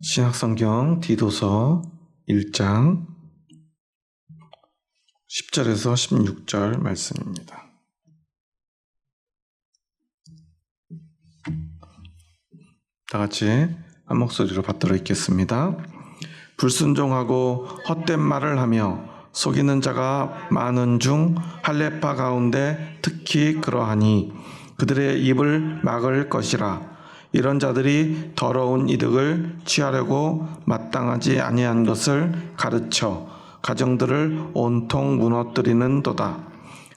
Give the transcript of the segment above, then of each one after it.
신약성경 디도서 1장 10절에서 16절 말씀입니다. 다 같이 한 목소리로 받들어 읽겠습니다. 불순종하고 헛된 말을 하며 속이는 자가 많은 중 할례파 가운데 특히 그러하니 그들의 입을 막을 것이라. 이런 자들이 더러운 이득을 취하려고 마땅하지 아니한 것을 가르쳐 가정들을 온통 무너뜨리는도다.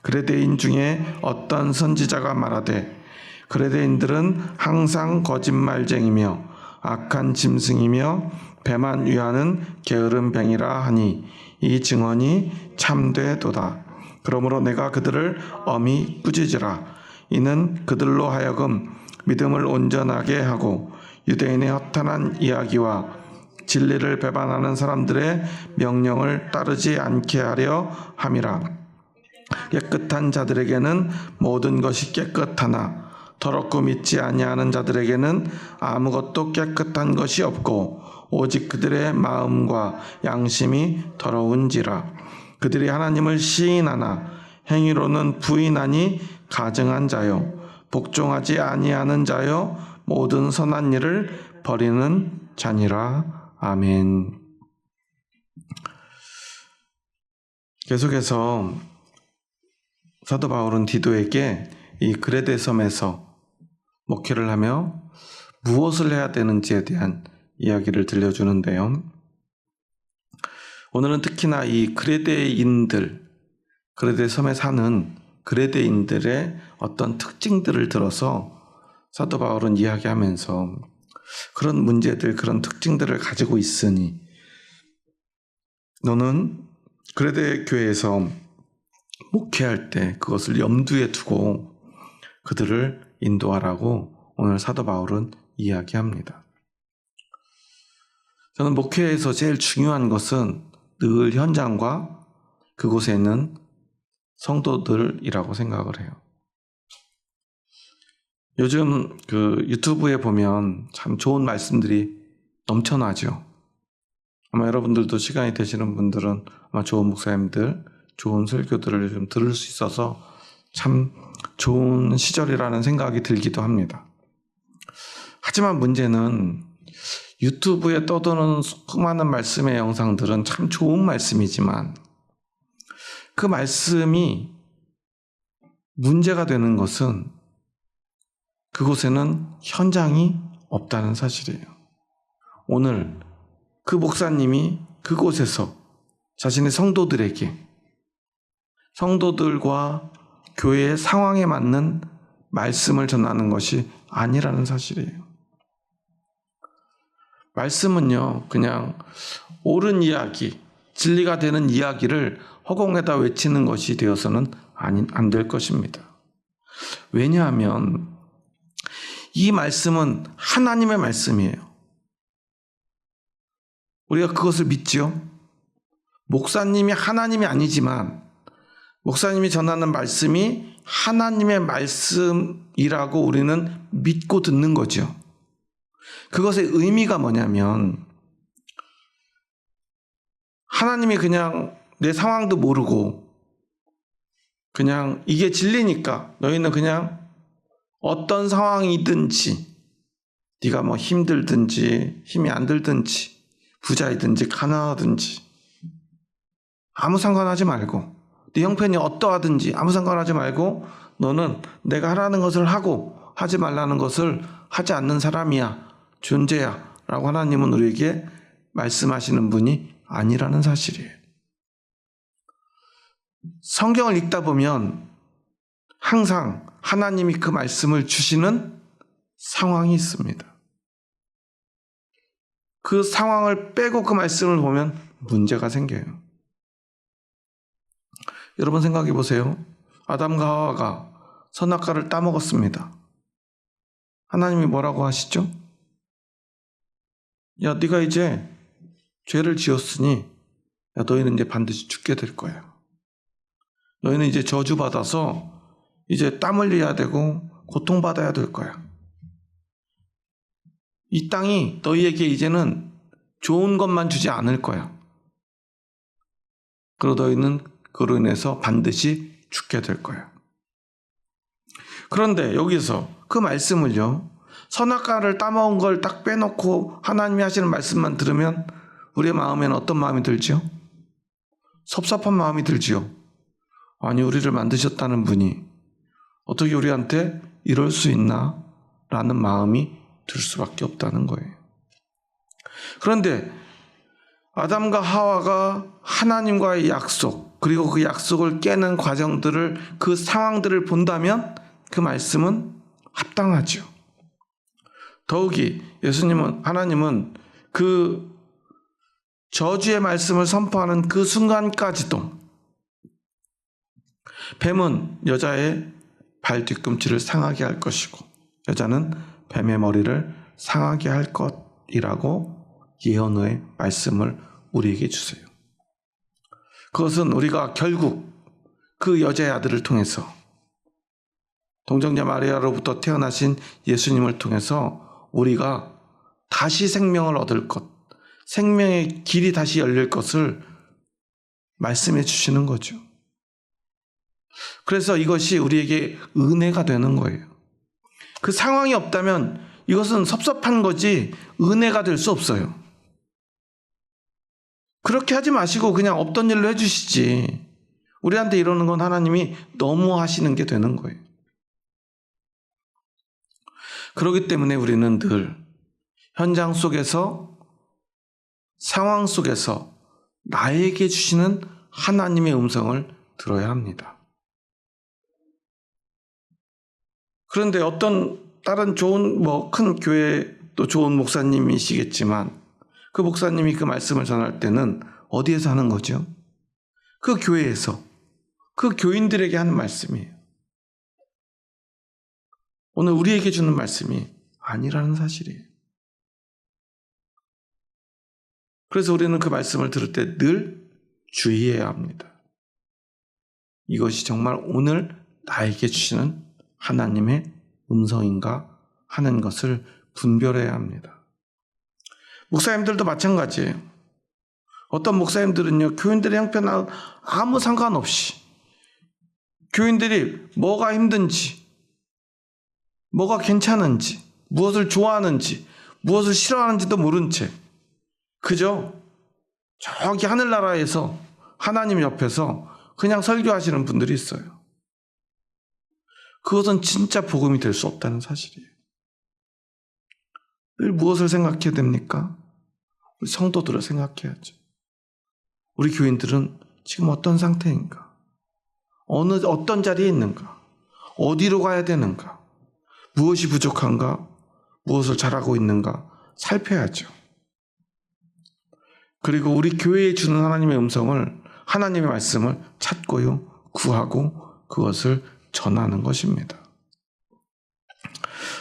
그레데인 중에 어떤 선지자가 말하되 그레데인들은 항상 거짓말쟁이며 악한 짐승이며 배만 위하는 게으른 병이라 하니 이 증언이 참되도다. 그러므로 내가 그들을 엄히 꾸짖으라. 이는 그들로 하여금 믿음을 온전하게 하고 유대인의 허탄한 이야기와 진리를 배반하는 사람들의 명령을 따르지 않게 하려 함이라. 깨끗한 자들에게는 모든 것이 깨끗하나 더럽고 믿지 아니하는 자들에게는 아무것도 깨끗한 것이 없고 오직 그들의 마음과 양심이 더러운지라. 그들이 하나님을 시인하나 행위로는 부인하니 가증한 자요 복종하지 아니하는 자요 모든 선한 일을 버리는 자니라. 아멘. 계속해서 사도 바울은 디도에게 이 그레데 섬에서 목회를 하며 무엇을 해야 되는지에 대한 이야기를 들려주는데요. 오늘은 특히나 이 그레데인들, 그레데 섬에 사는 그레데인들의 어떤 특징들을 들어서 사도 바울은 이야기하면서 그런 문제들, 그런 특징들을 가지고 있으니 너는 그레데 교회에서 목회할 때 그것을 염두에 두고 그들을 인도하라고 오늘 사도 바울은 이야기합니다. 저는 목회에서 제일 중요한 것은 늘 현장과 그곳에 있는 성도들이라고 생각을 해요. 요즘 그 유튜브에 보면 참 좋은 말씀들이 넘쳐나죠. 아마 여러분들도 시간이 되시는 분들은 아마 좋은 목사님들, 좋은 설교들을 좀 들을 수 있어서 참 좋은 시절이라는 생각이 들기도 합니다. 하지만 문제는 유튜브에 떠도는 수많은 말씀의 영상들은 참 좋은 말씀이지만 그 말씀이 문제가 되는 것은 그곳에는 현장이 없다는 사실이에요. 오늘 그 목사님이 그곳에서 자신의 성도들에게 성도들과 교회의 상황에 맞는 말씀을 전하는 것이 아니라는 사실이에요. 말씀은요, 그냥 옳은 이야기, 진리가 되는 이야기를 허공에다 외치는 것이 되어서는 안 될 것입니다. 왜냐하면 이 말씀은 하나님의 말씀이에요. 우리가 그것을 믿지요? 목사님이 하나님이 아니지만 목사님이 전하는 말씀이 하나님의 말씀이라고 우리는 믿고 듣는 거죠. 그것의 의미가 뭐냐면 하나님이 그냥 내 상황도 모르고 그냥 이게 진리니까 너희는 그냥 어떤 상황이든지 네가 뭐 힘들든지 힘이 안 들든지 부자이든지 가난하든지 아무 상관하지 말고 네 형편이 어떠하든지 아무 상관하지 말고 너는 내가 하라는 것을 하고 하지 말라는 것을 하지 않는 사람이야, 존재야 라고 하나님은 우리에게 말씀하시는 분이 아니라는 사실이에요. 성경을 읽다 보면 항상 하나님이 그 말씀을 주시는 상황이 있습니다. 그 상황을 빼고 그 말씀을 보면 문제가 생겨요. 여러분 생각해 보세요. 아담과 하와가 선악과를 따먹었습니다. 하나님이 뭐라고 하시죠? 야, 네가 이제 죄를 지었으니 야, 너희는 이제 반드시 죽게 될 거야. 너희는 이제 저주받아서 이제 땀 흘려야 되고 고통받아야 될 거야. 이 땅이 너희에게 이제는 좋은 것만 주지 않을 거야. 그러다 너희는 그로 인해서 반드시 죽게 될 거야. 그런데 여기서 그 말씀을요, 선악과를 따먹은 걸 딱 빼놓고 하나님이 하시는 말씀만 들으면 우리의 마음에는 어떤 마음이 들지요? 섭섭한 마음이 들지요. 아니, 우리를 만드셨다는 분이 어떻게 우리한테 이럴 수 있나? 라는 마음이 들 수밖에 없다는 거예요. 그런데 아담과 하와가 하나님과의 약속, 그리고 그 약속을 깨는 과정들을, 그 상황들을 본다면 그 말씀은 합당하죠. 더욱이 하나님은 그 저주의 말씀을 선포하는 그 순간까지도 뱀은 여자의 발 뒤꿈치를 상하게 할 것이고 여자는 뱀의 머리를 상하게 할 것이라고 예언의 말씀을 우리에게 주세요. 그것은 우리가 결국 그 여자의 아들을 통해서, 동정녀 마리아로부터 태어나신 예수님을 통해서 우리가 다시 생명을 얻을 것, 생명의 길이 다시 열릴 것을 말씀해 주시는 거죠. 그래서 이것이 우리에게 은혜가 되는 거예요. 그 상황이 없다면 이것은 섭섭한 거지 은혜가 될 수 없어요. 그렇게 하지 마시고 그냥 없던 일로 해주시지. 우리한테 이러는 건 하나님이 너무 하시는 게 되는 거예요. 그렇기 때문에 우리는 늘 현장 속에서, 상황 속에서 나에게 주시는 하나님의 음성을 들어야 합니다. 그런데 어떤 다른 좋은 큰 교회 또 좋은 목사님이시겠지만 그 목사님이 그 말씀을 전할 때는 어디에서 하는 거죠? 그 교회에서, 그 교인들에게 하는 말씀이에요. 오늘 우리에게 주는 말씀이 아니라는 사실이에요. 그래서 우리는 그 말씀을 들을 때 늘 주의해야 합니다. 이것이 정말 오늘 나에게 주시는 하나님의 음성인가 하는 것을 분별해야 합니다. 목사님들도 마찬가지예요. 어떤 목사님들은요, 교인들의 형편하고 아무 상관없이 교인들이 뭐가 힘든지, 뭐가 괜찮은지, 무엇을 좋아하는지, 무엇을 싫어하는지도 모른 채 그저 저기 하늘나라에서 하나님 옆에서 그냥 설교하시는 분들이 있어요. 그것은 진짜 복음이 될 수 없다는 사실이에요. 늘 무엇을 생각해야 됩니까? 우리 성도들을 생각해야죠. 우리 교인들은 지금 어떤 상태인가? 어떤 자리에 있는가? 어디로 가야 되는가? 무엇이 부족한가? 무엇을 잘하고 있는가? 살펴야죠. 그리고 우리 교회에 주는 하나님의 음성을, 하나님의 말씀을 찾고요, 구하고 그것을 전하는 것입니다.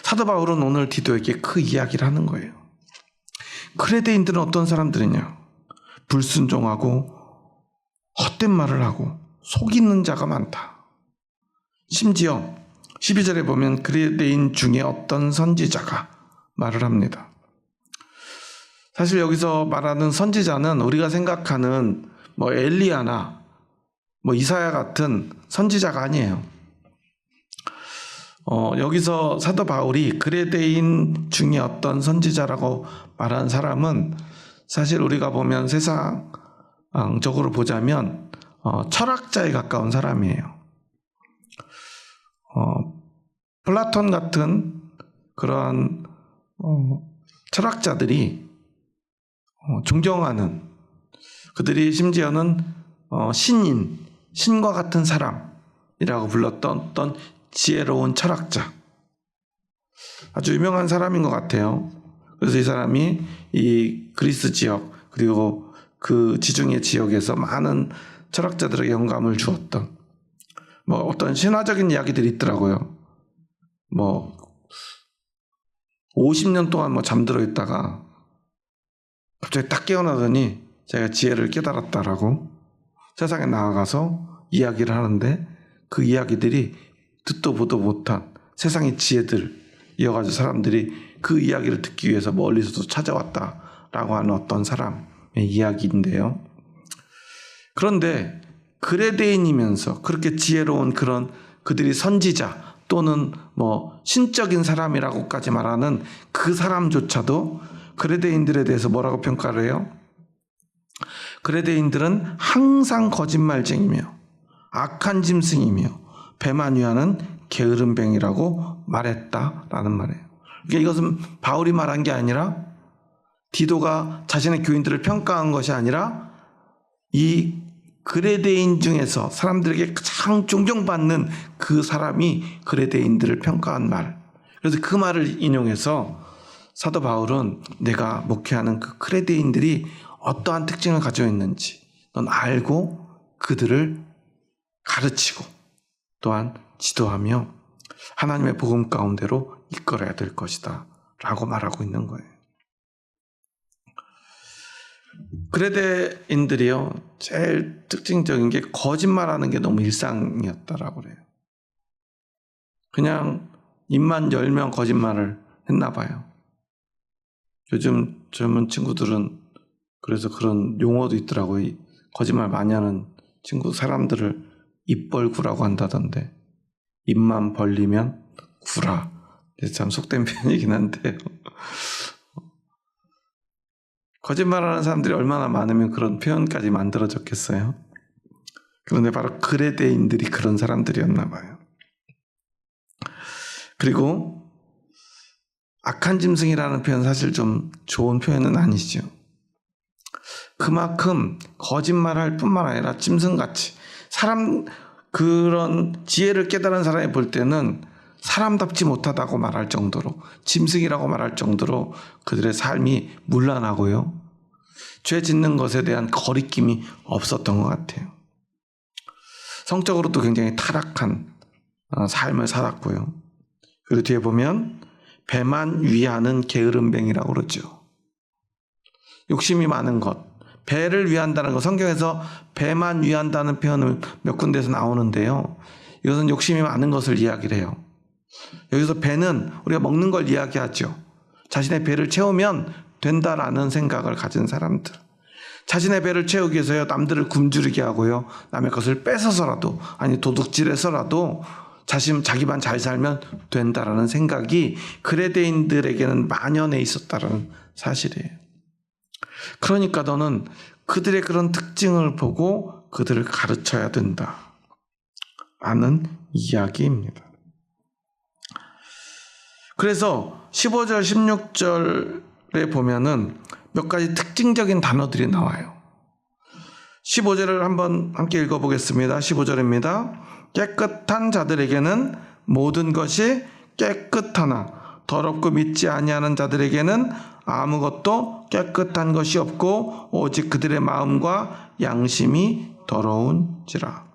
사도 바울은 오늘 디도에게 그 이야기를 하는 거예요. 크레데인들은 어떤 사람들이냐? 불순종하고 헛된 말을 하고 속이는 자가 많다. 심지어 12절에 보면 크레데인 중에 어떤 선지자가 말을 합니다. 사실 여기서 말하는 선지자는 우리가 생각하는 엘리야나 이사야 같은 선지자가 아니에요. 여기서 사도 바울이 그레데인 중에 어떤 선지자라고 말한 사람은 사실 우리가 보면 세상적으로 보자면 철학자에 가까운 사람이에요. 플라톤 같은 그런 철학자들이 존경하는, 그들이 심지어는 신과 같은 사람이라고 불렀던 어떤 지혜로운 철학자, 아주 유명한 사람인 것 같아요. 그래서 이 사람이 이 그리스 지역 그리고 그 지중해 지역에서 많은 철학자들에게 영감을 주었던 어떤 신화적인 이야기들이 있더라고요. 50년 동안 잠들어 있다가 갑자기 딱 깨어나더니 자기가 지혜를 깨달았다라고 세상에 나아가서 이야기를 하는데, 그 이야기들이 듣도 보도 못한 세상의 지혜들 이어가지고 사람들이 그 이야기를 듣기 위해서 멀리서도 찾아왔다 라고 하는 어떤 사람의 이야기인데요. 그런데 그레데인이면서 그렇게 지혜로운 그런 그들이 선지자 또는 뭐 신적인 사람이라고까지 말하는 그 사람조차도 그레데인들에 대해서 뭐라고 평가를 해요? 그레데인들은 항상 거짓말쟁이며 악한 짐승이며 배만 위하는 게으름뱅이라고 말했다라는 말이에요. 그러니까 이것은 바울이 말한 게 아니라 디도가 자신의 교인들을 평가한 것이 아니라 이 그레데인 중에서 사람들에게 가장 존경받는 그 사람이 그레데인들을 평가한 말. 그래서 그 말을 인용해서 사도 바울은 내가 목회하는 그 그레데인들이 어떠한 특징을 가지고 있는지 넌 알고 그들을 가르치고 또한 지도하며 하나님의 복음 가운데로 이끌어야 될 것이다 라고 말하고 있는 거예요. 그레데인들이요 제일 특징적인 게 거짓말하는 게 너무 일상이었다라고 그래요. 그냥 입만 열면 거짓말을 했나 봐요. 요즘 젊은 친구들은 그래서 그런 용어도 있더라고요. 거짓말 많이 하는 친구 사람들을 입벌구라고 한다던데 입만 벌리면 구라. 참 속된 표현이긴 한데요. 거짓말하는 사람들이 얼마나 많으면 그런 표현까지 만들어졌겠어요. 그런데 바로 그레데인들이 그런 사람들이었나 봐요. 그리고 악한 짐승이라는 표현 사실 좀 좋은 표현은 아니죠. 그만큼 거짓말할 뿐만 아니라 짐승같이 그런 지혜를 깨달은 사람이 볼 때는 사람답지 못하다고 말할 정도로 짐승이라고 말할 정도로 그들의 삶이 문란하고요. 죄 짓는 것에 대한 거리낌이 없었던 것 같아요. 성적으로도 굉장히 타락한 삶을 살았고요. 그리고 뒤에 보면 배만 위하는 게으름뱅이라고 그러죠. 욕심이 많은 것. 배를 위한다는 것. 성경에서 배만 위한다는 표현은 몇 군데에서 나오는데요. 이것은 욕심이 많은 것을 이야기를 해요. 여기서 배는 우리가 먹는 걸 이야기하죠. 자신의 배를 채우면 된다라는 생각을 가진 사람들. 자신의 배를 채우기 위해서요 남들을 굶주리게 하고요 남의 것을 뺏어서라도 아니 도둑질해서라도 자기만 잘 살면 된다라는 생각이 그레데인들에게는 만연해 있었다라는 사실이에요. 그러니까 너는 그들의 그런 특징을 보고 그들을 가르쳐야 된다 라는 이야기입니다. 그래서 15절 16절에 보면은 몇 가지 특징적인 단어들이 나와요. 15절을 한번 함께 읽어보겠습니다. 15절입니다. 깨끗한 자들에게는 모든 것이 깨끗하나 더럽고 믿지 아니하는 자들에게는 아무것도 깨끗한 것이 없고 오직 그들의 마음과 양심이 더러운지라.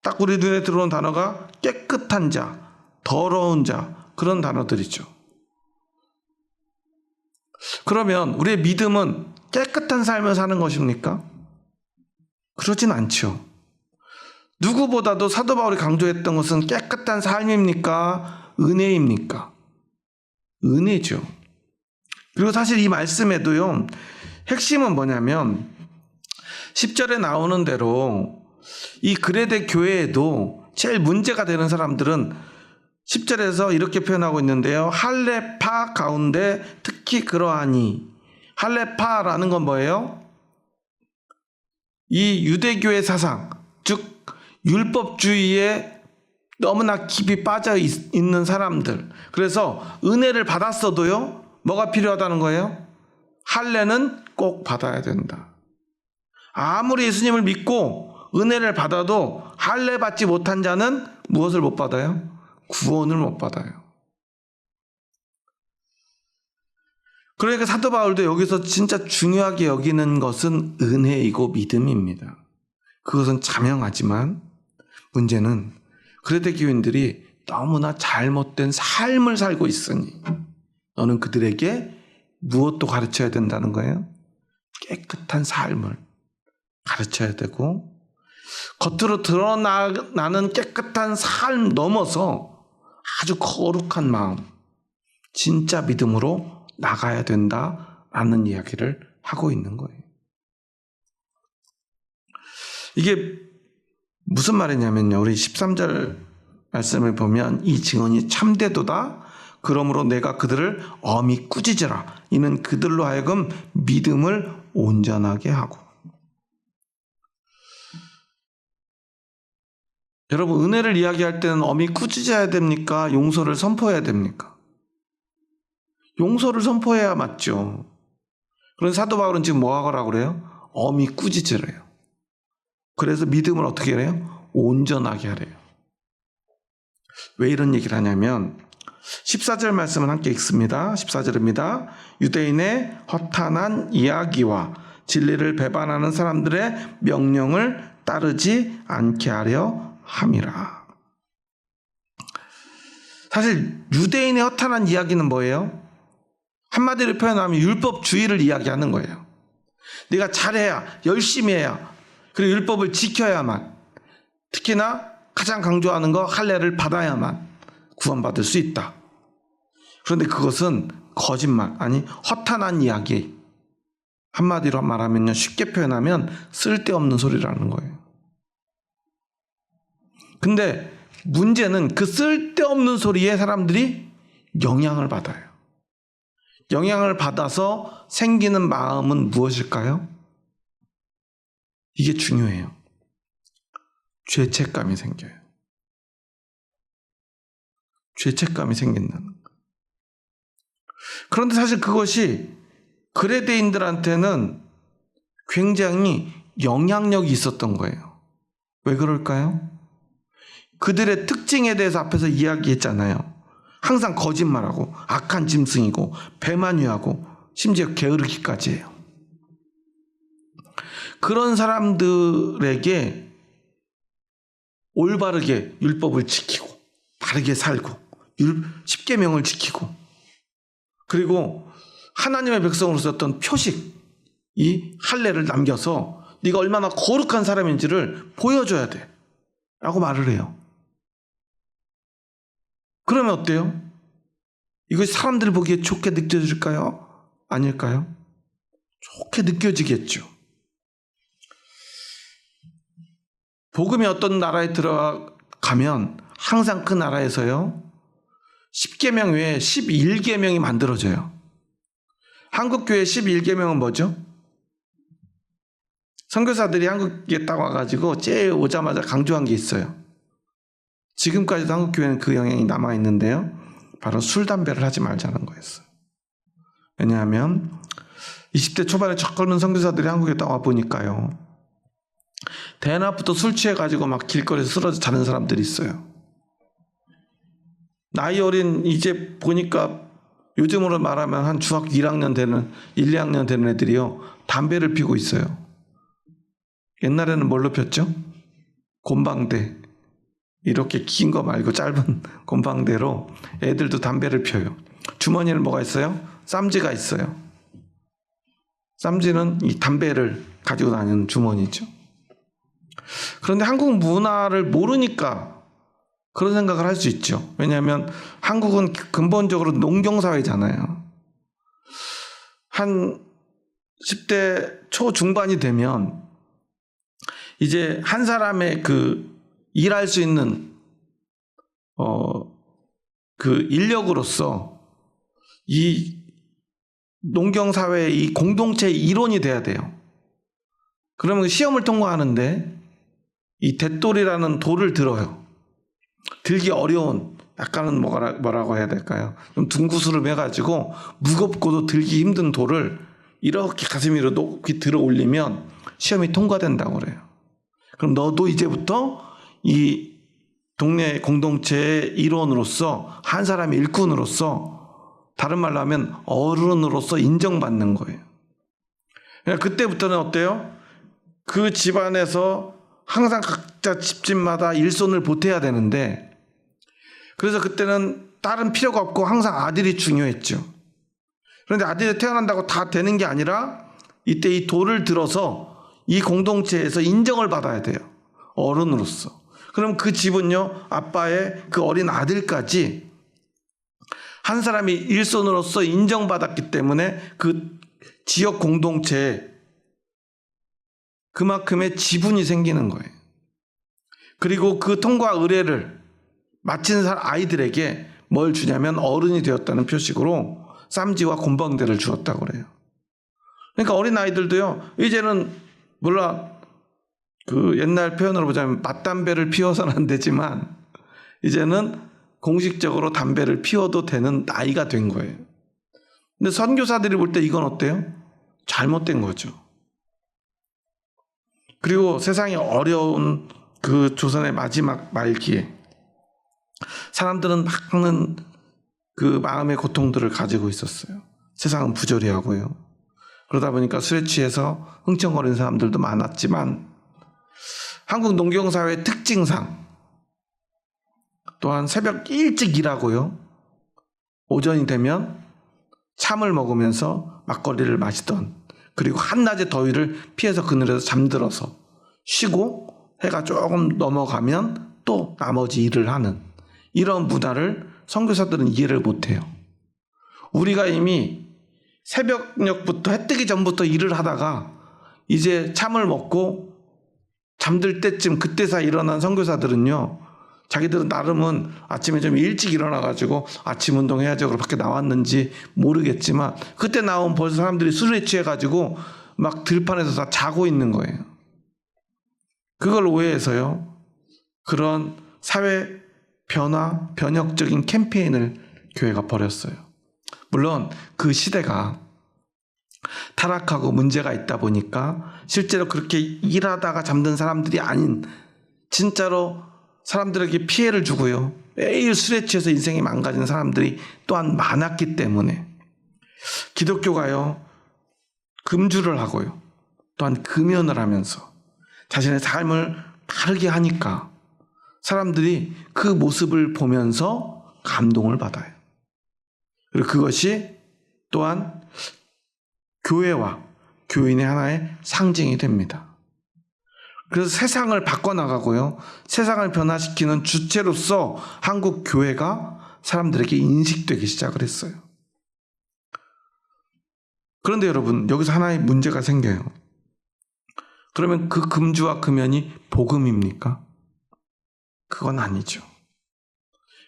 딱 우리 눈에 들어온 단어가 깨끗한 자, 더러운 자 그런 단어들이죠. 그러면 우리의 믿음은 깨끗한 삶을 사는 것입니까? 그러진 않죠. 누구보다도 사도 바울이 강조했던 것은 깨끗한 삶입니까? 은혜입니까? 은혜죠. 그리고 사실 이 말씀에도요 핵심은 뭐냐면 10절에 나오는 대로 이 그레데 교회에도 제일 문제가 되는 사람들은 10절에서 이렇게 표현하고 있는데요. 할례파 가운데 특히 그러하니. 할례파라는 건 뭐예요? 이 유대교의 사상, 즉 율법주의에 너무나 깊이 빠져 있는 사람들. 그래서 은혜를 받았어도요. 뭐가 필요하다는 거예요? 할례는 꼭 받아야 된다. 아무리 예수님을 믿고 은혜를 받아도 할례 받지 못한 자는 무엇을 못 받아요? 구원을 못 받아요. 그러니까 사도 바울도 여기서 진짜 중요하게 여기는 것은 은혜이고 믿음입니다. 그것은 자명하지만 문제는 그레데 교인들이 너무나 잘못된 삶을 살고 있으니 너는 그들에게 무엇도 가르쳐야 된다는 거예요? 깨끗한 삶을 가르쳐야 되고 겉으로 드러나는 깨끗한 삶 넘어서 아주 거룩한 마음, 진짜 믿음으로 나가야 된다라는 라는 이야기를 하고 있는 거예요. 이게 무슨 말이냐면요. 우리 13절 말씀을 보면 이 증언이 참되도다. 그러므로 내가 그들을 엄히 꾸짖으라. 이는 그들로 하여금 믿음을 온전하게 하고. 여러분, 은혜를 이야기할 때는 엄히 꾸짖어야 됩니까? 용서를 선포해야 됩니까? 용서를 선포해야 맞죠. 그런 사도 바울은 지금 뭐 하라고 그래요? 엄히 꾸짖으래요. 그래서 믿음을 어떻게 해요? 온전하게 하래요. 왜 이런 얘기를 하냐면 14절 말씀은 함께 읽습니다. 14절입니다. 유대인의 허탄한 이야기와 진리를 배반하는 사람들의 명령을 따르지 않게 하려 함이라. 사실 유대인의 허탄한 이야기는 뭐예요? 한마디로 표현하면 율법주의를 이야기하는 거예요. 네가 잘해야, 열심히 해야, 그리고 율법을 지켜야만, 특히나 가장 강조하는 거 할례를 받아야만 구원받을 수 있다. 그런데 그것은 거짓말, 아니 허탄한 이야기. 한마디로 말하면요, 쉽게 표현하면 쓸데없는 소리라는 거예요. 근데 문제는 그 쓸데없는 소리에 사람들이 영향을 받아요. 영향을 받아서 생기는 마음은 무엇일까요? 이게 중요해요. 죄책감이 생겨요. 죄책감이 생긴다는 거. 그런데 사실 그것이 그레데인들한테는 굉장히 영향력이 있었던 거예요. 왜 그럴까요? 그들의 특징에 대해서 앞에서 이야기했잖아요. 항상 거짓말하고 악한 짐승이고 배만유하고 심지어 게으르기까지 해요. 그런 사람들에게 올바르게 율법을 지키고 바르게 살고 십계명을 지키고 그리고 하나님의 백성으로서 어떤 표식, 이 할례를 남겨서 네가 얼마나 거룩한 사람인지를 보여줘야 돼 라고 말을 해요. 그러면 어때요? 이것이 사람들이 보기에 좋게 느껴질까요? 아닐까요? 좋게 느껴지겠죠. 복음이 어떤 나라에 들어가면 항상 그 나라에서요 10계명 외에 11계명이 만들어져요. 한국교회 11계명은 뭐죠? 선교사들이 한국에 딱 와가지고 제일 오자마자 강조한 게 있어요. 지금까지도 한국교회는 그 영향이 남아있는데요. 바로 술, 담배를 하지 말자는 거였어요. 왜냐하면 20대 초반에 젊은 선교사들이 한국에 딱 와보니까요. 대낮부터 술 취해가지고 막 길거리에서 쓰러져 자는 사람들이 있어요. 나이 어린 이제 보니까 요즘으로 말하면 한 중학교 1학년 되는 1, 2학년 되는 애들이요. 담배를 피우고 있어요. 옛날에는 뭘로 폈죠? 곰방대. 이렇게 긴 거 말고 짧은 곰방대로 애들도 담배를 펴요. 주머니에 뭐가 있어요? 쌈지가 있어요. 쌈지는 이 담배를 가지고 다니는 주머니죠. 그런데 한국 문화를 모르니까 그런 생각을 할 수 있죠. 왜냐하면 한국은 근본적으로 농경사회잖아요. 한 10대 초중반이 되면 이제 한 사람의 그 일할 수 있는 그 인력으로서 이 농경사회의 이 공동체의 일원이 돼야 돼요. 그러면 시험을 통과하는데 이 돛돌이라는 돌을 들어요. 들기 어려운 약간은 뭐라고 해야 될까요? 좀 둥구스름 해가지고 무겁고도 들기 힘든 돌을 이렇게 가슴 위로 높이 들어 올리면 시험이 통과된다고 그래요. 그럼 너도 이제부터 이 동네 공동체의 일원으로서 한 사람의 일꾼으로서 다른 말로 하면 어른으로서 인정받는 거예요. 그러니까 그때부터는 어때요? 그 집안에서 항상 각자 집집마다 일손을 보태야 되는데 그래서 그때는 딸은 필요가 없고 항상 아들이 중요했죠. 그런데 아들이 태어난다고 다 되는 게 아니라 이때 이 돌을 들어서 이 공동체에서 인정을 받아야 돼요. 어른으로서. 그럼 그 집은요 아빠의 그 어린 아들까지 한 사람이 일손으로서 인정받았기 때문에 그 지역 공동체에 그만큼의 지분이 생기는 거예요. 그리고 그 통과 의례를 마친 아이들에게 뭘 주냐면 어른이 되었다는 표식으로 쌈지와 곤방대를 주었다고 그래요. 그러니까 어린 아이들도요, 이제는 물론 그 옛날 표현으로 보자면 맞담배를 피워서는 안 되지만 이제는 공식적으로 담배를 피워도 되는 나이가 된 거예요. 근데 선교사들이 볼 때 이건 어때요? 잘못된 거죠. 그리고 세상이 어려운 그 조선의 마지막 말기에 사람들은 많은 그 마음의 고통들을 가지고 있었어요. 세상은 부조리하고요. 그러다 보니까 술에 취해서 흥청거리는 사람들도 많았지만 한국 농경사회의 특징상 또한 새벽 일찍 일하고요. 오전이 되면 참을 먹으면서 막걸리를 마시던, 그리고 한낮의 더위를 피해서 그늘에서 잠들어서 쉬고 해가 조금 넘어가면 또 나머지 일을 하는 이런 문화를 선교사들은 이해를 못해요. 우리가 이미 새벽녘부터 해 뜨기 전부터 일을 하다가 이제 참을 먹고 잠들 때쯤 그때 사이 일어난 선교사들은요, 자기들은 나름은 아침에 좀 일찍 일어나가지고 아침 운동해야지 그러고 밖에 나왔는지 모르겠지만 그때 나온 벌써 사람들이 술에 취해가지고 막 들판에서 다 자고 있는 거예요. 그걸 오해해서요, 그런 사회 변화, 변혁적인 캠페인을 교회가 벌였어요. 물론 그 시대가 타락하고 문제가 있다 보니까 실제로 그렇게 일하다가 잠든 사람들이 아닌 진짜로 사람들에게 피해를 주고요, 매일 술에 취해서 인생이 망가진 사람들이 또한 많았기 때문에 기독교가요, 금주를 하고요, 또한 금연을 하면서 자신의 삶을 바르게 하니까 사람들이 그 모습을 보면서 감동을 받아요. 그리고 그것이 또한 교회와 교인의 하나의 상징이 됩니다. 그래서 세상을 바꿔나가고요, 세상을 변화시키는 주체로서 한국 교회가 사람들에게 인식되기 시작을 했어요. 그런데 여러분, 여기서 하나의 문제가 생겨요. 그러면 그 금주와 금연이 복음입니까? 그건 아니죠.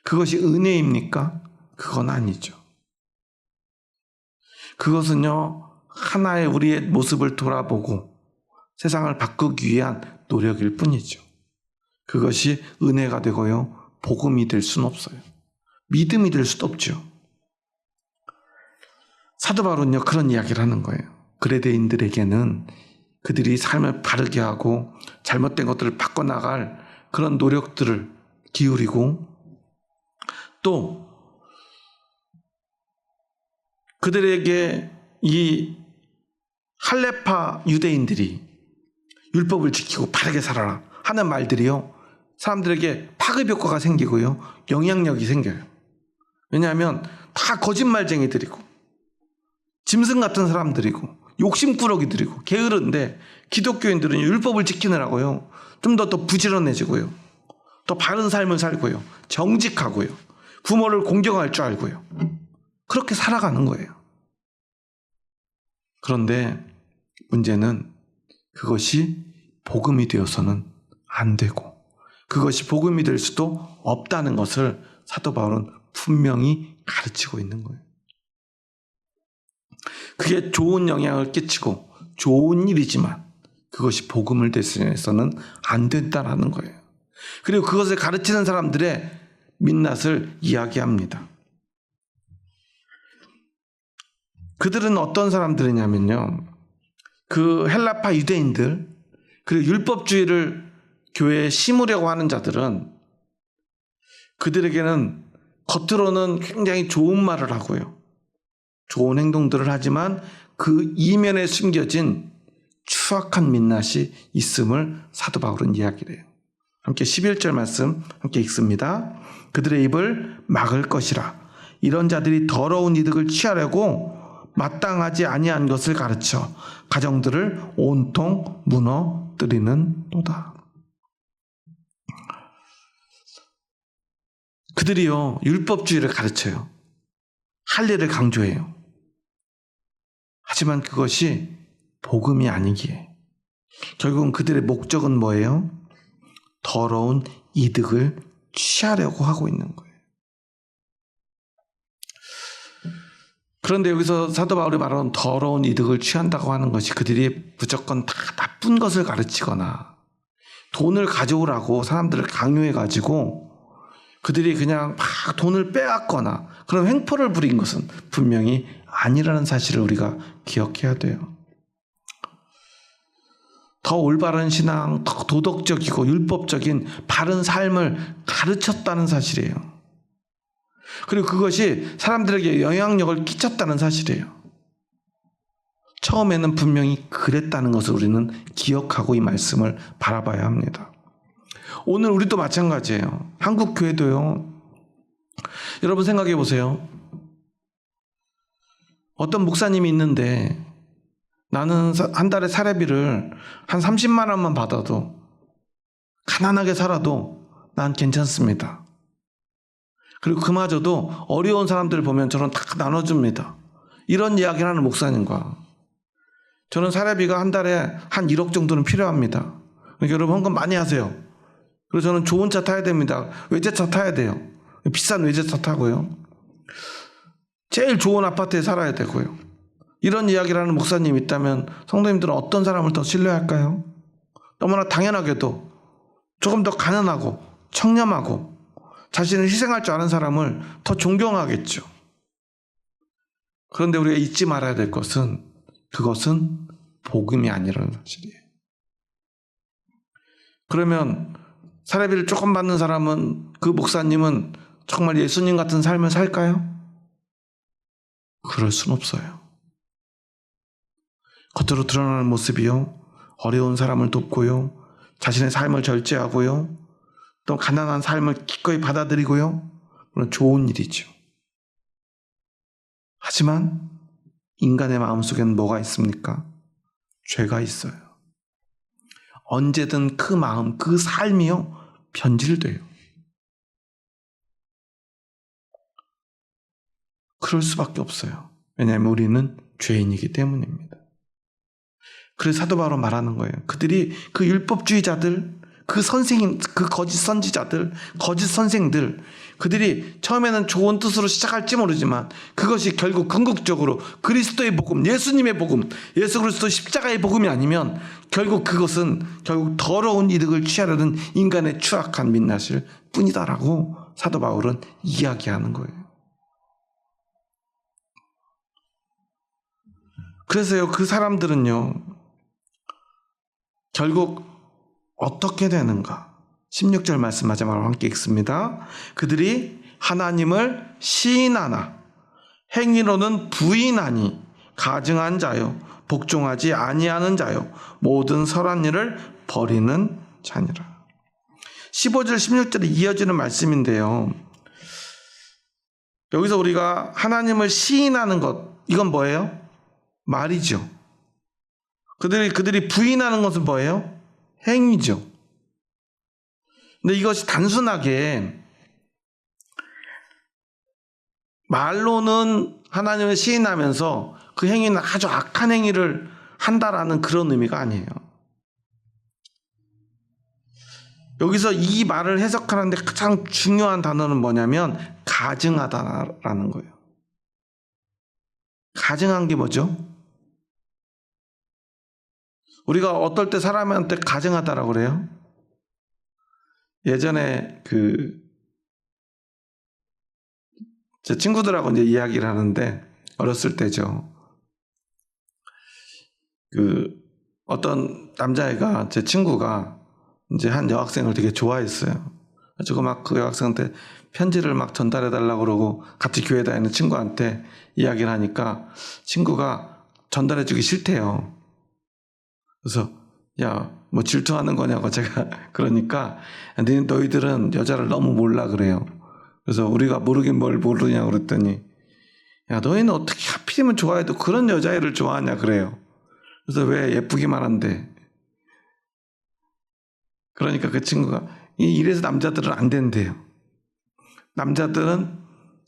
그것이 은혜입니까? 그건 아니죠. 그것은요, 하나의 우리의 모습을 돌아보고 세상을 바꾸기 위한 노력일 뿐이죠. 그것이 은혜가 되고요, 복음이 될 수는 없어요. 믿음이 될 수도 없죠. 사도 바울은요, 그런 이야기를 하는 거예요. 그레데인들에게는 그들이 삶을 바르게 하고 잘못된 것들을 바꿔나갈 그런 노력들을 기울이고, 또 그들에게 이 할레파 유대인들이 율법을 지키고 바르게 살아라 하는 말들이요, 사람들에게 파급 효과가 생기고요, 영향력이 생겨요. 왜냐하면 다 거짓말쟁이들이고 짐승 같은 사람들이고 욕심꾸러기들이고 게으른데, 기독교인들은 율법을 지키느라고요 좀 더 부지런해지고요, 더 바른 삶을 살고요, 정직하고요, 부모를 공경할 줄 알고요, 그렇게 살아가는 거예요. 그런데 문제는 그것이 복음이 되어서는 안 되고 그것이 복음이 될 수도 없다는 것을 사도 바울은 분명히 가르치고 있는 거예요. 그게 좋은 영향을 끼치고 좋은 일이지만 그것이 복음을 대신해서는 안 된다라는 거예요. 그리고 그것을 가르치는 사람들의 민낯을 이야기합니다. 그들은 어떤 사람들이냐면요, 그 헬라파 유대인들, 그리고 율법주의를 교회에 심으려고 하는 자들은 그들에게는 겉으로는 굉장히 좋은 말을 하고요, 좋은 행동들을 하지만 그 이면에 숨겨진 추악한 민낯이 있음을 사도 바울은 이야기를 해요. 함께 11절 말씀 함께 읽습니다. 그들의 입을 막을 것이라. 이런 자들이 더러운 이득을 취하려고 마땅하지 아니한 것을 가르쳐 가정들을 온통 무너뜨리는도다. 그들이요, 율법주의를 가르쳐요. 할례를 강조해요. 하지만 그것이 복음이 아니기에 결국은 그들의 목적은 뭐예요? 더러운 이득을 취하려고 하고 있는 거예요. 그런데 여기서 사도 바울이 말하는 더러운 이득을 취한다고 하는 것이 그들이 무조건 다 나쁜 것을 가르치거나 돈을 가져오라고 사람들을 강요해가지고 그들이 그냥 막 돈을 빼앗거나 그런 횡포를 부린 것은 분명히 아니라는 사실을 우리가 기억해야 돼요. 더 올바른 신앙, 더 도덕적이고 율법적인 바른 삶을 가르쳤다는 사실이에요. 그리고 그것이 사람들에게 영향력을 끼쳤다는 사실이에요. 처음에는 분명히 그랬다는 것을 우리는 기억하고 이 말씀을 바라봐야 합니다. 오늘 우리도 마찬가지예요. 한국 교회도요. 여러분 생각해 보세요. 어떤 목사님이 있는데 나는 한 달에 사례비를 한 30만 원만 받아도 가난하게 살아도 난 괜찮습니다. 그리고 그마저도 어려운 사람들 보면 저는 다 나눠줍니다. 이런 이야기를 하는 목사님과 저는 사례비가 한 달에 한 1억 정도는 필요합니다. 그러니까 여러분 헌금 많이 하세요. 그리고 저는 좋은 차 타야 됩니다. 외제차 타야 돼요. 비싼 외제차 타고요. 제일 좋은 아파트에 살아야 되고요. 이런 이야기를 하는 목사님이 있다면 성도님들은 어떤 사람을 더 신뢰할까요? 너무나 당연하게도 조금 더 가난하고 청렴하고 자신을 희생할 줄 아는 사람을 더 존경하겠죠. 그런데 우리가 잊지 말아야 될 것은 그것은 복음이 아니라는 사실이에요. 그러면 사례비를 조금 받는 사람은 그 목사님은 정말 예수님 같은 삶을 살까요? 그럴 순 없어요. 겉으로 드러나는 모습이요. 어려운 사람을 돕고요. 자신의 삶을 절제하고요. 또 가난한 삶을 기꺼이 받아들이고요. 물론 좋은 일이죠. 하지만 인간의 마음속에는 뭐가 있습니까? 죄가 있어요. 언제든 그 마음, 그 삶이요. 변질돼요. 그럴 수밖에 없어요. 왜냐하면 우리는 죄인이기 때문입니다. 그래서 사도 바울은 말하는 거예요. 그들이 그 율법주의자들, 그 선생님, 그 거짓 선지자들, 거짓 선생들, 그들이 처음에는 좋은 뜻으로 시작할지 모르지만 그것이 결국 궁극적으로 그리스도의 복음, 예수님의 복음, 예수 그리스도 십자가의 복음이 아니면 결국 그것은 결국 더러운 이득을 취하려는 인간의 추악한 민낯일 뿐이다라고 사도 바울은 이야기하는 거예요. 그래서요, 그 사람들은요, 결국 어떻게 되는가? 16절 말씀 마지막으로 함께 읽습니다. 그들이 하나님을 시인하나 행위로는 부인하니 가증한 자요 복종하지 아니하는 자요 모든 선한 일을 버리는 자니라. 15절 16절에 이어지는 말씀인데요. 여기서 우리가 하나님을 시인하는 것, 이건 뭐예요? 말이죠. 그들이 부인하는 것은 뭐예요? 행위죠. 근데 이것이 단순하게 말로는 하나님을 시인하면서 그 행위는 아주 악한 행위를 한다라는 그런 의미가 아니에요. 여기서 이 말을 해석하는데 가장 중요한 단어는 뭐냐면 가증하다라는 거예요. 가증한 게 뭐죠? 우리가 어떨 때 사람한테 가증하다라고 그래요? 예전에 제 친구들하고 이제 이야기를 하는데 어렸을 때죠. 어떤 남자애가 제 친구가 이제 한 여학생을 되게 좋아했어요. 그래서 막 그 여학생한테 편지를 막 전달해 달라고 그러고 같이 교회 다니는 친구한테 이야기를 하니까 친구가 전달해 주기 싫대요. 그래서 야, 뭐 질투하는 거냐고 제가 그러니까 너희들은 여자를 너무 몰라 그래요. 그래서 우리가 모르긴 뭘 모르냐고 그랬더니 야, 너희는 어떻게 하필이면 좋아해도 그런 여자애를 좋아하냐 그래요. 그래서 왜 예쁘기만 한데. 그러니까 그 친구가 이래서 남자들은 안 된대요. 남자들은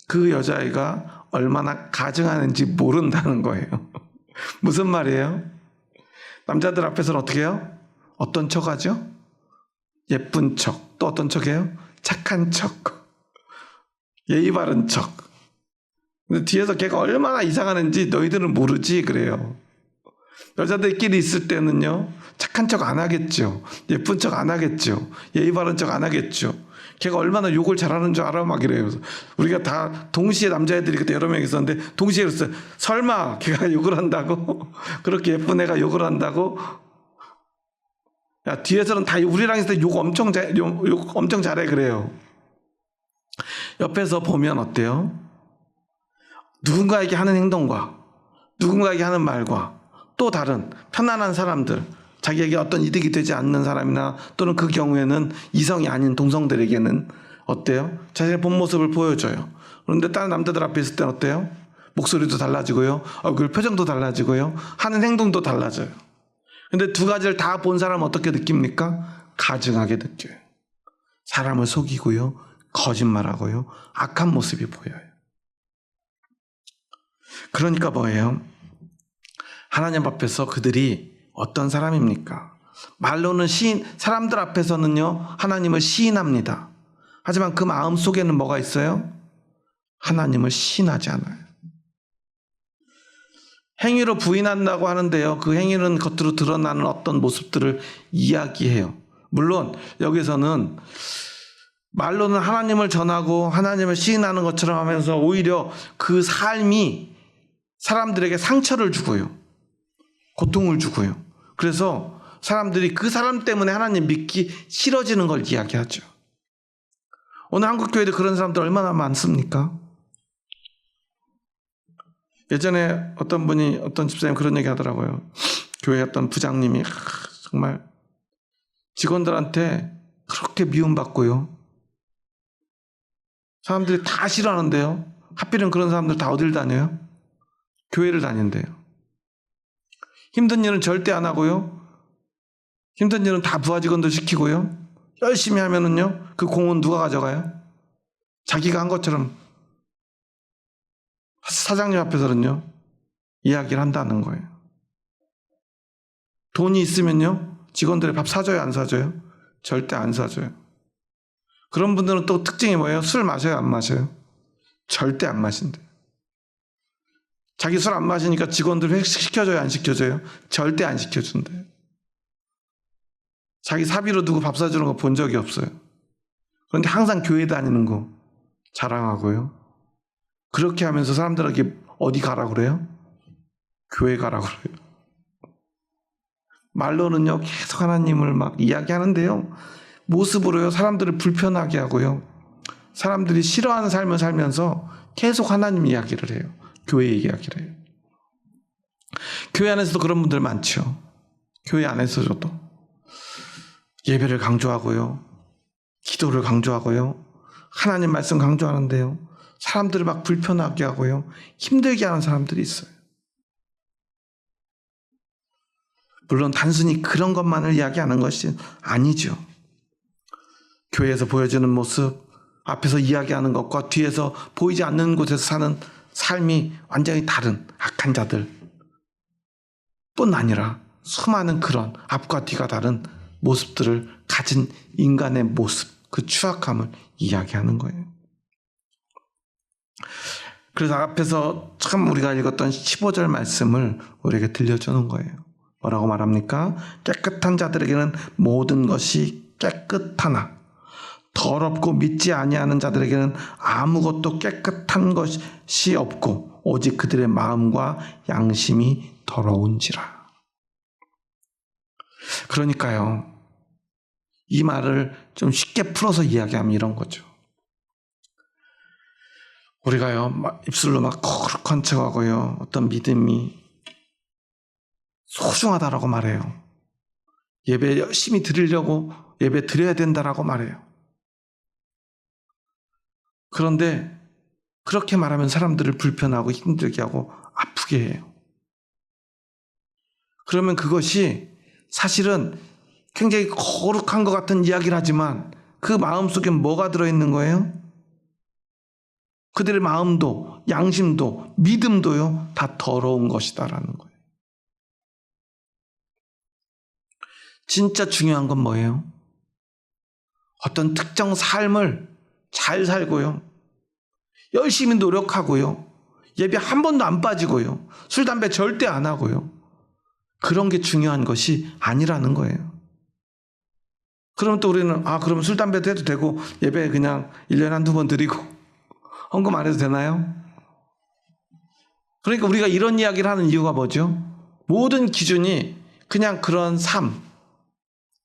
그 여자애가 얼마나 가증하는지 모른다는 거예요. 무슨 말이에요? 남자들 앞에서는 어떻게 해요? 어떤 척 하죠? 예쁜 척. 또 어떤 척이에요? 착한 척. 예의 바른 척. 근데 뒤에서 걔가 얼마나 이상하는지 너희들은 모르지 그래요. 여자들끼리 있을 때는요, 착한 척 안 하겠죠. 예쁜 척 안 하겠죠. 예의 바른 척 안 하겠죠. 걔가 얼마나 욕을 잘하는 줄 알아? 막 이래요. 그래서 우리가 다 동시에 남자애들이 그때 여러 명 있었는데 동시에 그랬어요. 설마 걔가 욕을 한다고? 그렇게 예쁜 애가 욕을 한다고? 야, 뒤에서는 다 우리랑 있을 때 욕 엄청 잘해 그래요. 옆에서 보면 어때요? 누군가에게 하는 행동과 누군가에게 하는 말과 또 다른 편안한 사람들, 자기에게 어떤 이득이 되지 않는 사람이나 또는 그 경우에는 이성이 아닌 동성들에게는 어때요? 자신의 본 모습을 보여줘요. 그런데 다른 남자들 앞에 있을 땐 어때요? 목소리도 달라지고요, 얼굴 표정도 달라지고요, 하는 행동도 달라져요. 근데 두 가지를 다 본 사람은 어떻게 느낍니까? 가증하게 느껴요. 사람을 속이고요, 거짓말하고요, 악한 모습이 보여요. 그러니까 뭐예요? 하나님 앞에서 그들이 어떤 사람입니까? 말로는 사람들 앞에서는요, 하나님을 시인합니다. 하지만 그 마음 속에는 뭐가 있어요? 하나님을 시인하지 않아요. 행위로 부인한다고 하는데요, 그 행위는 겉으로 드러나는 어떤 모습들을 이야기해요. 물론 여기서는 말로는 하나님을 전하고 하나님을 시인하는 것처럼 하면서 오히려 그 삶이 사람들에게 상처를 주고요, 고통을 주고요. 그래서 사람들이 그 사람 때문에 하나님 믿기 싫어지는 걸 이야기하죠. 오늘 한국 교회도 그런 사람들 얼마나 많습니까? 예전에 어떤 집사님 그런 얘기 하더라고요. 교회 어떤 부장님이 정말 직원들한테 그렇게 미움받고요, 사람들이 다 싫어하는데요, 하필은 그런 사람들 다 어딜 다녀요? 교회를 다닌대요. 힘든 일은 절대 안 하고요, 힘든 일은 다 부하 직원들 시키고요, 열심히 하면은요, 그 공은 누가 가져가요? 자기가 한 것처럼 사장님 앞에서는요, 이야기를 한다는 거예요. 돈이 있으면요, 직원들의 밥 사줘요, 안 사줘요? 절대 안 사줘요. 그런 분들은 또 특징이 뭐예요? 술 마셔요, 안 마셔요? 절대 안 마신대요. 자기 술 안 마시니까 직원들 회식 시켜줘요, 안 시켜줘요? 절대 안 시켜준대요. 자기 사비로 누구 밥 사주는 거 본 적이 없어요. 그런데 항상 교회 다니는 거 자랑하고요. 그렇게 하면서 사람들에게 어디 가라고 그래요? 교회 가라고 그래요. 말로는요, 계속 하나님을 막 이야기하는데요, 모습으로요, 사람들을 불편하게 하고요, 사람들이 싫어하는 삶을 살면서 계속 하나님 이야기를 해요. 교회 이야기를 해요. 교회 안에서도 그런 분들 많죠. 교회 안에서도 예배를 강조하고요, 기도를 강조하고요, 하나님 말씀 강조하는데요, 사람들을 막 불편하게 하고요, 힘들게 하는 사람들이 있어요. 물론 단순히 그런 것만을 이야기하는 것이 아니죠. 교회에서 보여주는 모습, 앞에서 이야기하는 것과 뒤에서 보이지 않는 곳에서 사는 삶이 완전히 다른 악한 자들 뿐 아니라 수많은 그런 앞과 뒤가 다른 모습들을 가진 인간의 모습, 그 추악함을 이야기하는 거예요. 그래서 앞에서 참 우리가 읽었던 15절 말씀을 우리에게 들려주는 거예요. 뭐라고 말합니까? 깨끗한 자들에게는 모든 것이 깨끗하나 더럽고 믿지 아니하는 자들에게는 아무것도 깨끗한 것이 없고 오직 그들의 마음과 양심이 더러운지라. 그러니까요, 이 말을 좀 쉽게 풀어서 이야기하면 이런 거죠. 우리가요, 입술로 막 거룩한 척하고요, 어떤 믿음이 소중하다라고 말해요. 예배 열심히 드리려고 예배 드려야 된다라고 말해요. 그런데 그렇게 말하면 사람들을 불편하고 힘들게 하고 아프게 해요. 그러면 그것이 사실은 굉장히 거룩한 것 같은 이야기를 하지만 그 마음속에 뭐가 들어있는 거예요? 그들의 마음도 양심도 믿음도요, 다 더러운 것이다라는 거예요. 진짜 중요한 건 뭐예요? 어떤 특정 삶을 잘 살고요. 열심히 노력하고요. 예배 한 번도 안 빠지고요. 술, 담배 절대 안 하고요. 그런 게 중요한 것이 아니라는 거예요. 그럼 또 우리는 그럼 술, 담배도 해도 되고 예배 그냥 1년에 한두 번 드리고 헌금 안 해도 되나요? 그러니까 우리가 이런 이야기를 하는 이유가 뭐죠? 모든 기준이 그냥 그런 삶,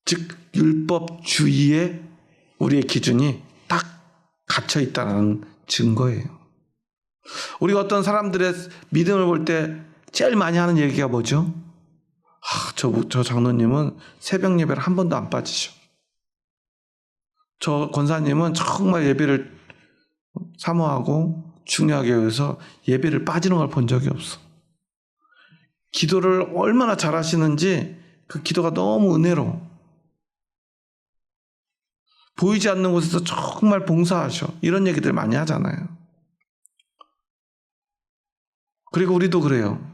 즉 율법주의에 우리의 기준이 딱 갇혀 있다는 증거예요. 우리가 어떤 사람들의 믿음을 볼 때 제일 많이 하는 얘기가 뭐죠? 저 장로님은 새벽 예배를 한 번도 안 빠지셔. 저 권사님은 정말 예배를 사모하고 중요하게 여기서 예배를 빠지는 걸 본 적이 없어. 기도를 얼마나 잘하시는지 그 기도가 너무 은혜로워. 보이지 않는 곳에서 정말 봉사하셔. 이런 얘기들 많이 하잖아요. 그리고 우리도 그래요.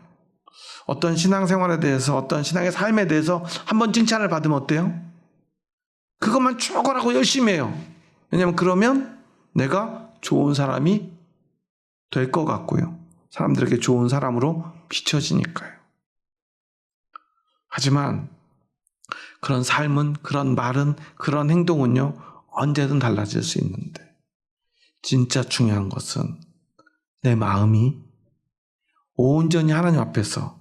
어떤 신앙생활에 대해서, 어떤 신앙의 삶에 대해서 한번 칭찬을 받으면 어때요? 그것만 쭉 하라고 열심히 해요. 왜냐하면 그러면 내가 좋은 사람이 될 것 같고요. 사람들에게 좋은 사람으로 비춰지니까요. 하지만 그런 삶은, 그런 말은, 그런 행동은요, 언제든 달라질 수 있는데 진짜 중요한 것은 내 마음이 온전히 하나님 앞에서,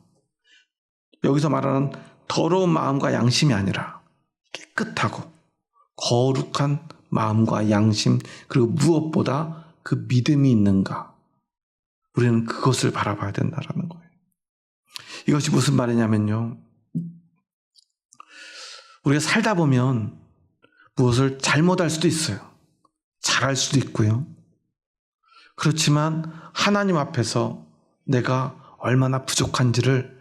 여기서 말하는 더러운 마음과 양심이 아니라 깨끗하고 거룩한 마음과 양심, 그리고 무엇보다 그 믿음이 있는가, 우리는 그것을 바라봐야 된다는 거예요. 이것이 무슨 말이냐면요, 우리가 살다 보면 무엇을 잘못할 수도 있어요. 잘할 수도 있고요. 그렇지만 하나님 앞에서 내가 얼마나 부족한지를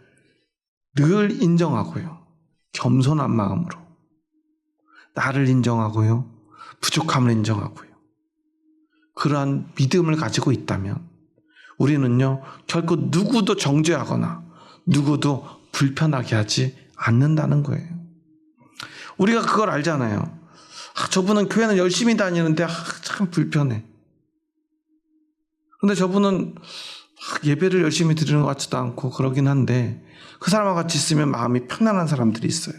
늘 인정하고요. 겸손한 마음으로 나를 인정하고요. 부족함을 인정하고요. 그러한 믿음을 가지고 있다면 우리는요, 결코 누구도 정죄하거나 누구도 불편하게 하지 않는다는 거예요. 우리가 그걸 알잖아요. 저분은 교회는 열심히 다니는데 참 불편해. 근데 저분은 예배를 열심히 드리는 것 같지도 않고 그러긴 한데 그 사람과 같이 있으면 마음이 편안한 사람들이 있어요.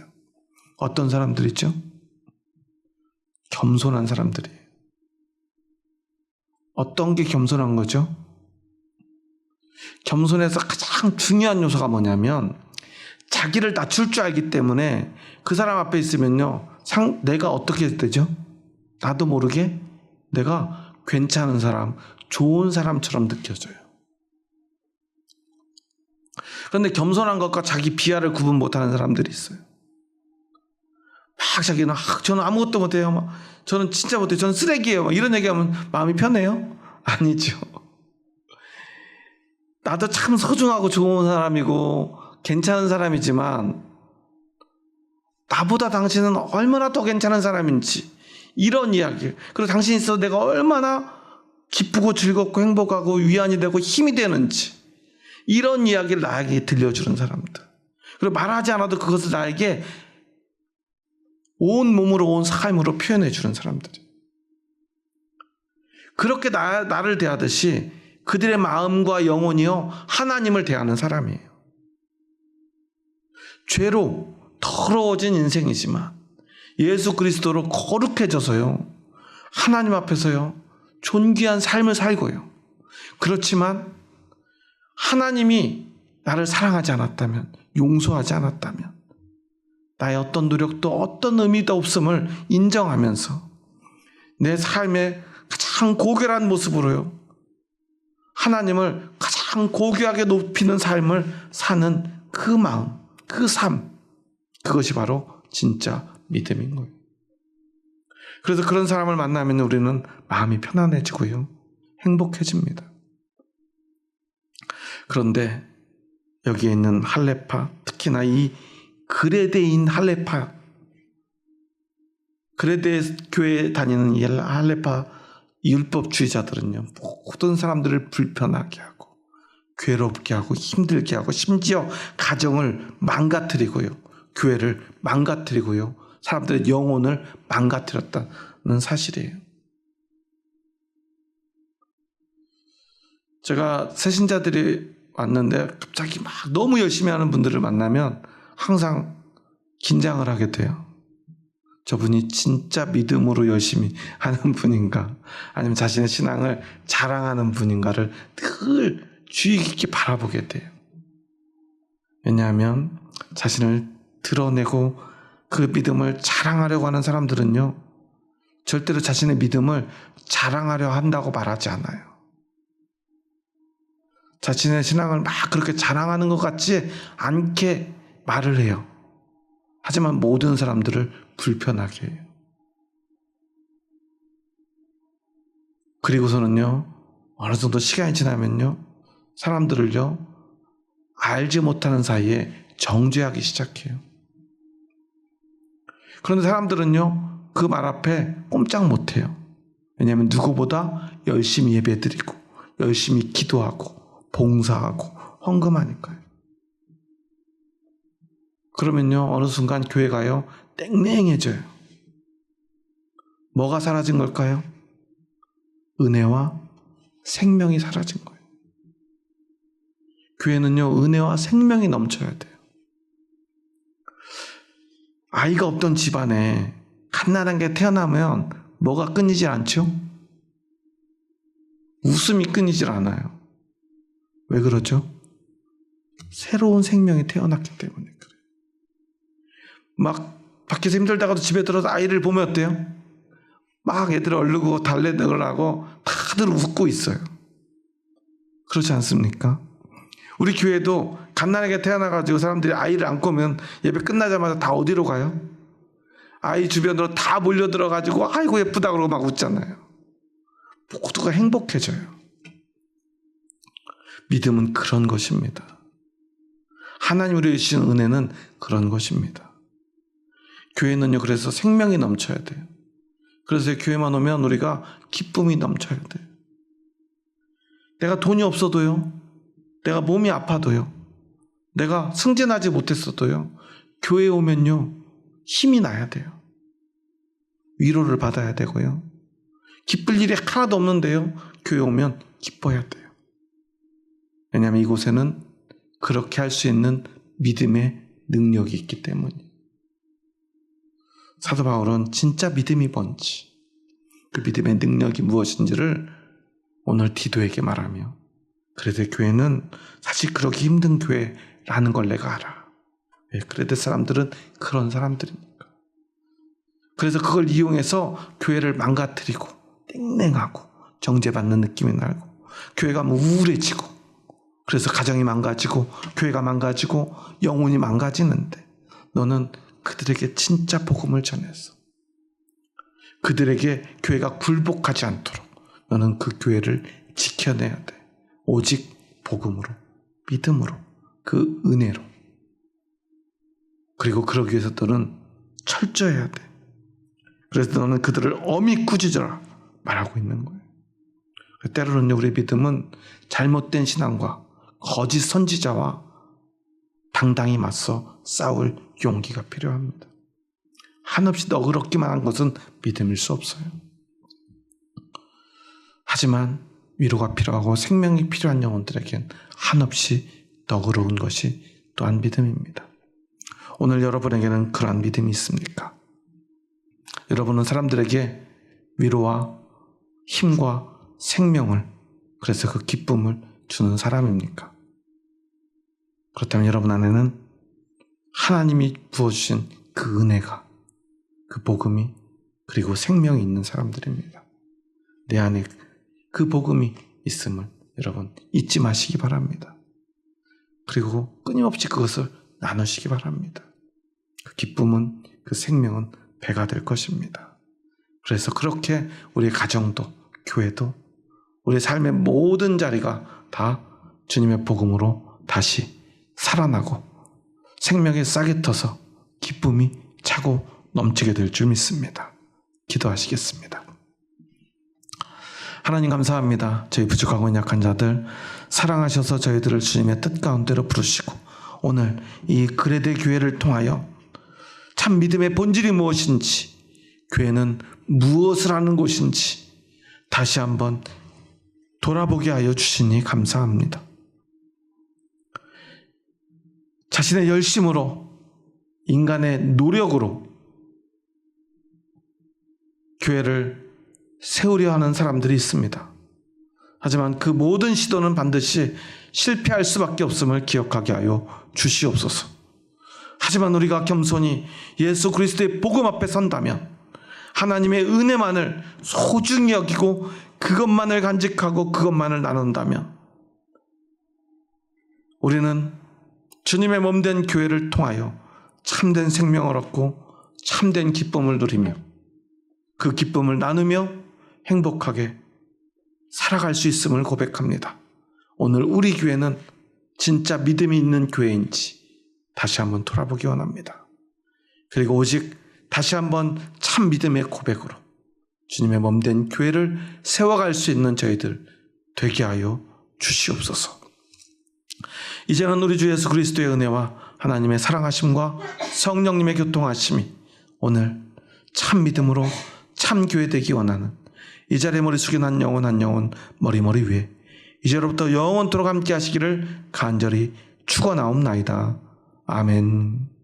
어떤 사람들이죠? 겸손한 사람들이에요. 어떤 게 겸손한 거죠? 겸손에서 가장 중요한 요소가 뭐냐면 자기를 낮출 줄 알기 때문에 그 사람 앞에 있으면요, 내가 어떻게 되죠? 나도 모르게 내가 괜찮은 사람, 좋은 사람처럼 느껴져요. 그런데 겸손한 것과 자기 비하를 구분 못하는 사람들이 있어요. 막 자기는 저는 아무것도 못해요. 저는 진짜 못해요. 저는 쓰레기예요. 이런 얘기하면 마음이 편해요? 아니죠. 나도 참 소중하고 좋은 사람이고 괜찮은 사람이지만 나보다 당신은 얼마나 더 괜찮은 사람인지, 이런 이야기, 그리고 당신이 있어서 내가 얼마나 기쁘고 즐겁고 행복하고 위안이 되고 힘이 되는지, 이런 이야기를 나에게 들려주는 사람들, 그리고 말하지 않아도 그것을 나에게 온 몸으로 온 삶으로 표현해 주는 사람들, 그렇게 나를 대하듯이 그들의 마음과 영혼이요 하나님을 대하는 사람이에요. 죄로 더러워진 인생이지만 예수 그리스도로 거룩해져서요 하나님 앞에서요 존귀한 삶을 살고요. 그렇지만 하나님이 나를 사랑하지 않았다면, 용서하지 않았다면 나의 어떤 노력도 어떤 의미도 없음을 인정하면서 내 삶의 가장 고결한 모습으로요 하나님을 가장 고귀하게 높이는 삶을 사는 그 마음, 그 삶, 그것이 바로 진짜 믿음인 거예요. 그래서 그런 사람을 만나면 우리는 마음이 편안해지고요 행복해집니다. 그런데 여기에 있는 할레파, 특히나 이 그레데인 할레파, 그레데 교회에 다니는 이 할레파 율법주의자들은요 모든 사람들을 불편하게 하고 괴롭게 하고 힘들게 하고 심지어 가정을 망가뜨리고요 교회를 망가뜨리고요. 사람들의 영혼을 망가뜨렸다는 사실이에요. 제가 새신자들이 왔는데 갑자기 막 너무 열심히 하는 분들을 만나면 항상 긴장을 하게 돼요. 저분이 진짜 믿음으로 열심히 하는 분인가, 아니면 자신의 신앙을 자랑하는 분인가를 늘 주의 깊게 바라보게 돼요. 왜냐하면 자신을 드러내고 그 믿음을 자랑하려고 하는 사람들은요, 절대로 자신의 믿음을 자랑하려 한다고 말하지 않아요. 자신의 신앙을 막 그렇게 자랑하는 것 같지 않게 말을 해요. 하지만 모든 사람들을 불편하게 해요. 그리고서는요, 어느 정도 시간이 지나면요, 사람들을요, 알지 못하는 사이에 정죄하기 시작해요. 그런데 사람들은요, 그 말 앞에 꼼짝 못해요. 왜냐하면 누구보다 열심히 예배드리고 열심히 기도하고 봉사하고 헌금하니까요. 그러면요, 어느 순간 교회가요, 땡땡해져요. 뭐가 사라진 걸까요? 은혜와 생명이 사라진 거예요. 교회는요, 은혜와 생명이 넘쳐야 돼요. 아이가 없던 집안에 갓난한 게 태어나면 뭐가 끊이지 않죠? 웃음이 끊이질 않아요. 왜 그러죠? 새로운 생명이 태어났기 때문에 그래요. 막 밖에서 힘들다가도 집에 들어서 아이를 보면 어때요? 막 애들 얼르고 달래들하고 다들 웃고 있어요. 그렇지 않습니까? 우리 교회도 갓난아기가 태어나가지고 사람들이 아이를 안고 오면 예배 끝나자마자 다 어디로 가요? 아이 주변으로 다 몰려들어가지고 아이고 예쁘다 그러고 막 웃잖아요. 모두가 행복해져요. 믿음은 그런 것입니다. 하나님 우리에게 주신 은혜는 그런 것입니다. 교회는요, 그래서 생명이 넘쳐야 돼요. 그래서 교회만 오면 우리가 기쁨이 넘쳐야 돼요. 내가 돈이 없어도요, 내가 몸이 아파도요, 내가 승진하지 못했어도요, 교회에 오면요, 힘이 나야 돼요. 위로를 받아야 되고요. 기쁠 일이 하나도 없는데요, 교회 오면 기뻐야 돼요. 왜냐하면 이곳에는 그렇게 할 수 있는 믿음의 능력이 있기 때문이에요. 사도 바울은 진짜 믿음이 뭔지, 그 믿음의 능력이 무엇인지를 오늘 디도에게 말하며, 그래도 교회는 사실 그렇게 힘든 교회라는 걸 내가 알아. 왜? 그래도 사람들은 그런 사람들이니까. 그래서 그걸 이용해서 교회를 망가뜨리고 땡땡하고 정죄받는 느낌이 나고, 교회가 뭐 우울해지고, 그래서 가정이 망가지고 교회가 망가지고 영혼이 망가지는데, 너는 그들에게 진짜 복음을 전해서 그들에게 교회가 굴복하지 않도록 너는 그 교회를 지켜내야 돼. 오직 복음으로, 믿음으로, 그 은혜로. 그리고 그러기 위해서 너는 철저해야 돼. 그래서 너는 그들을 엄히 꾸짖어라 말하고 있는 거예요. 때로는 우리의 믿음은 잘못된 신앙과 거짓 선지자와 당당히 맞서 싸울 용기가 필요합니다. 한없이 너그럽기만 한 것은 믿음일 수 없어요. 하지만 위로가 필요하고 생명이 필요한 영혼들에겐 한없이 너그러운 것이 또한 믿음입니다. 오늘 여러분에게는 그러한 믿음이 있습니까? 여러분은 사람들에게 위로와 힘과 생명을, 그래서 그 기쁨을 주는 사람입니까? 그렇다면 여러분 안에는 하나님이 부어주신 그 은혜가, 그 복음이, 그리고 생명이 있는 사람들입니다. 내 안에 그 복음이 있음을 여러분 잊지 마시기 바랍니다. 그리고 끊임없이 그것을 나누시기 바랍니다. 그 기쁨은, 그 생명은 배가 될 것입니다. 그래서 그렇게 우리의 가정도, 교회도, 우리의 삶의 모든 자리가 다 주님의 복음으로 다시 살아나고 생명에 싹이 터서 기쁨이 차고 넘치게 될 줄 믿습니다. 기도하시겠습니다. 하나님 감사합니다. 저희 부족하고 약한 자들 사랑하셔서 저희들을 주님의 뜻 가운데로 부르시고 오늘 이 그레데 교회를 통하여 참 믿음의 본질이 무엇인지, 교회는 무엇을 하는 곳인지 다시 한번 돌아보게 하여 주시니 감사합니다. 자신의 열심으로, 인간의 노력으로 교회를 세우려 하는 사람들이 있습니다. 하지만 그 모든 시도는 반드시 실패할 수밖에 없음을 기억하게 하여 주시옵소서. 하지만 우리가 겸손히 예수 그리스도의 복음 앞에 선다면, 하나님의 은혜만을 소중히 여기고 그것만을 간직하고 그것만을 나눈다면, 우리는 주님의 몸된 교회를 통하여 참된 생명을 얻고 참된 기쁨을 누리며 그 기쁨을 나누며 행복하게 살아갈 수 있음을 고백합니다. 오늘 우리 교회는 진짜 믿음이 있는 교회인지 다시 한번 돌아보기 원합니다. 그리고 오직 다시 한번 참 믿음의 고백으로 주님의 몸된 교회를 세워갈 수 있는 저희들 되게 하여 주시옵소서. 이제는 우리 주 예수 그리스도의 은혜와 하나님의 사랑하심과 성령님의 교통하심이 오늘 참 믿음으로 참 교회 되기 원하는 이 자리에 머리 숙인 한 영혼 머리 위에 이제로부터 영원토록 함께 하시기를 간절히 축원하옵나이다. 아멘.